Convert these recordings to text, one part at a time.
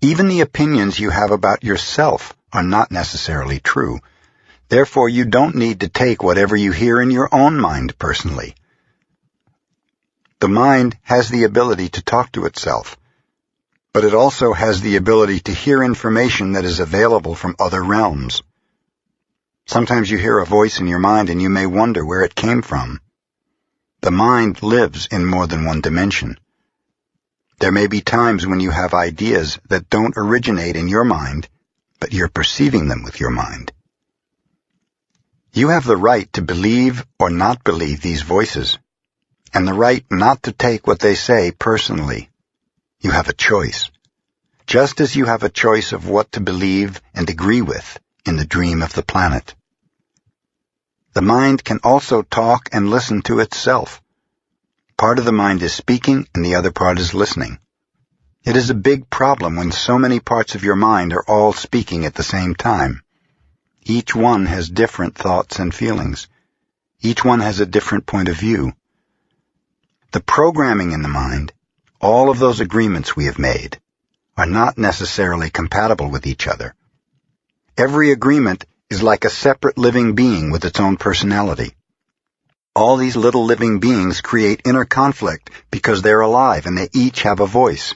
Even the opinions you have about yourself are not necessarily true. Therefore, you don't need to take whatever you hear in your own mind personally. The mind has the ability to talk to itself, but it also has the ability to hear information that is available from other realms. Sometimes you hear a voice in your mind and you may wonder where it came from. The mind lives in more than one dimension. There may be times when you have ideas that don't originate in your mind, but you're perceiving them with your mind. You have the right to believe or not believe these voices, and the right not to take what they say personally. You have a choice, just as you have a choice of what to believe and agree with in the dream of the planet. The mind can also talk and listen to itself. Part of the mind is speaking and the other part is listening. It is a big problem when so many parts of your mind are all speaking at the same time. Each one has different thoughts and feelings. Each one has a different point of view. The programming in the mind, all of those agreements we have made, are not necessarily compatible with each other. Every agreement is like a separate living being with its own personality. All these little living beings create inner conflict because they're alive and they each have a voice.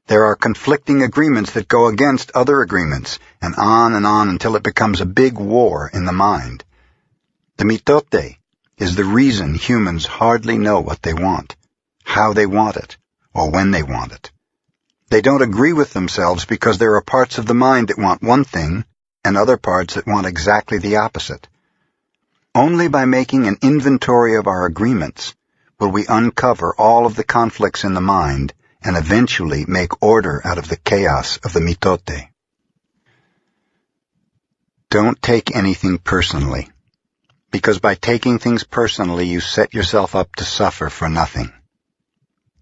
There are conflicting agreements that go against other agreements, and on until it becomes a big war in the mind. The mitote is the reason humans hardly know what they want, how they want it, or when they want it. They don't agree with themselves because there are parts of the mind that want one thing and other parts that want exactly the opposite. Only by making an inventory of our agreements will we uncover all of the conflicts in the mind and eventually make order out of the chaos of the mitote. Don't take anything personally, because by taking things personally you set yourself up to suffer for nothing.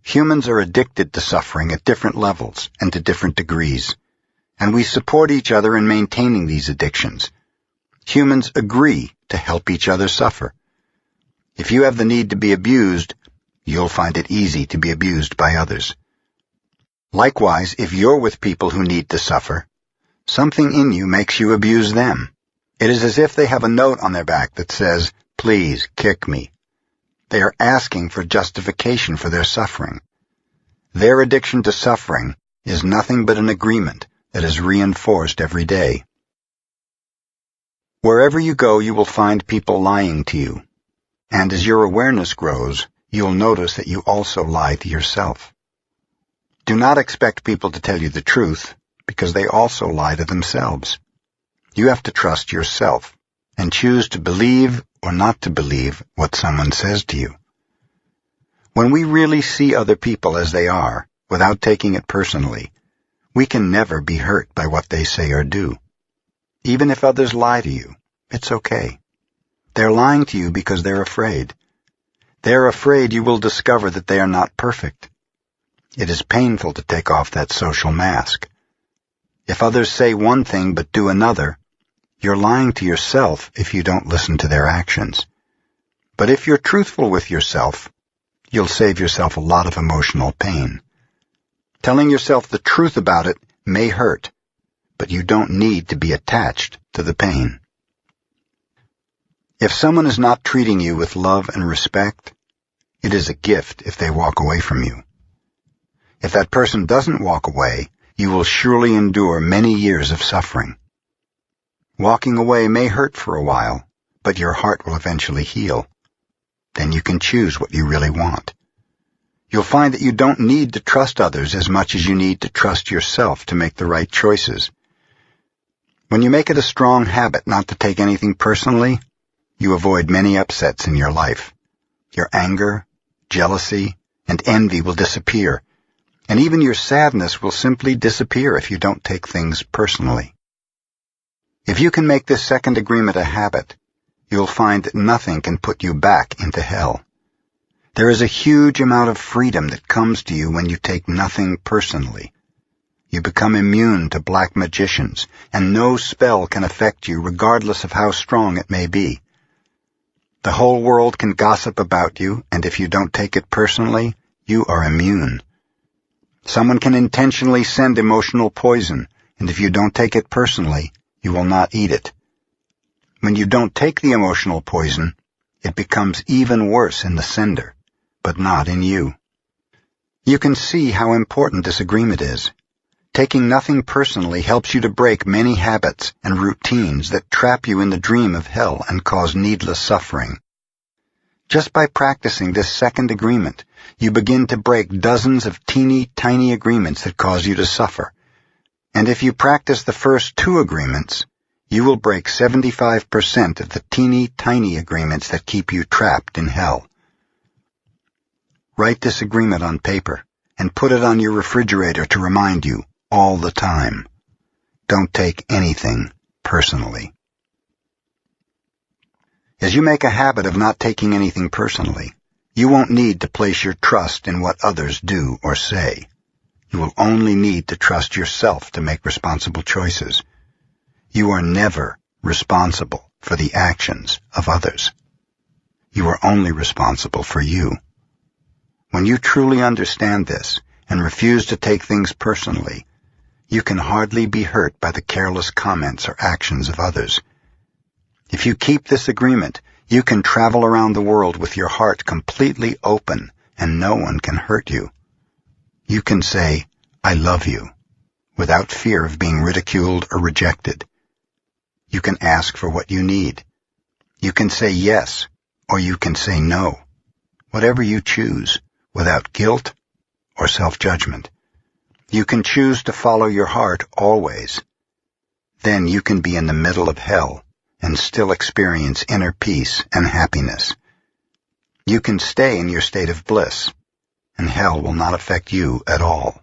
Humans are addicted to suffering at different levels and to different degrees, and we support each other in maintaining these addictions. Humans agree to help each other suffer. If you have the need to be abused, you'll find it easy to be abused by others. Likewise, if you're with people who need to suffer, something in you makes you abuse them. It is as if they have a note on their back that says, "Please kick me." They are asking for justification for their suffering. Their addiction to suffering is nothing but an agreement that is reinforced every day. Wherever you go, you will find people lying to you, and as your awareness grows, you'll notice that you also lie to yourself. Do not expect people to tell you the truth, because they also lie to themselves. You have to trust yourself, and choose to believe or not to believe what someone says to you. When we really see other people as they are, without taking it personally, we can never be hurt by what they say or do. Even if others lie to you, it's okay. They're lying to you because they're afraid. They're afraid you will discover that they are not perfect. It is painful to take off that social mask. If others say one thing but do another, you're lying to yourself if you don't listen to their actions. But if you're truthful with yourself, you'll save yourself a lot of emotional pain. Telling yourself the truth about it may hurt, but you don't need to be attached to the pain. If someone is not treating you with love and respect, it is a gift if they walk away from you. If that person doesn't walk away, you will surely endure many years of suffering. Walking away may hurt for a while, but your heart will eventually heal. Then you can choose what you really want. You'll find that you don't need to trust others as much as you need to trust yourself to make the right choices. When you make it a strong habit not to take anything personally, you avoid many upsets in your life. Your anger, jealousy, and envy will disappear, and even your sadness will simply disappear if you don't take things personally. If you can make this second agreement a habit, you'll find that nothing can put you back into hell. There is a huge amount of freedom that comes to you when you take nothing personally. You become immune to black magicians, and no spell can affect you regardless of how strong it may be. The whole world can gossip about you, and if you don't take it personally, you are immune. Someone can intentionally send emotional poison, and if you don't take it personally, you will not eat it. When you don't take the emotional poison, it becomes even worse in the sender, but not in you. You can see how important this agreement is. Taking nothing personally helps you to break many habits and routines that trap you in the dream of hell and cause needless suffering. Just by practicing this second agreement, you begin to break dozens of teeny tiny agreements that cause you to suffer. And if you practice the first 2 agreements, you will break 75% of the teeny tiny agreements that keep you trapped in hell. Write this agreement on paper and put it on your refrigerator to remind you all the time. Don't take anything personally. As you make a habit of not taking anything personally, you won't need to place your trust in what others do or say. You will only need to trust yourself to make responsible choices. You are never responsible for the actions of others. You are only responsible for you. When you truly understand this and refuse to take things personally, you can hardly be hurt by the careless comments or actions of others. If you keep this agreement, you can travel around the world with your heart completely open and no one can hurt you. You can say, "I love you," without fear of being ridiculed or rejected. You can ask for what you need. You can say yes, or you can say no, whatever you choose, without guilt or self-judgment. You can choose to follow your heart always. Then you can be in the middle of hell and still experience inner peace and happiness. You can stay in your state of bliss, and hell will not affect you at all.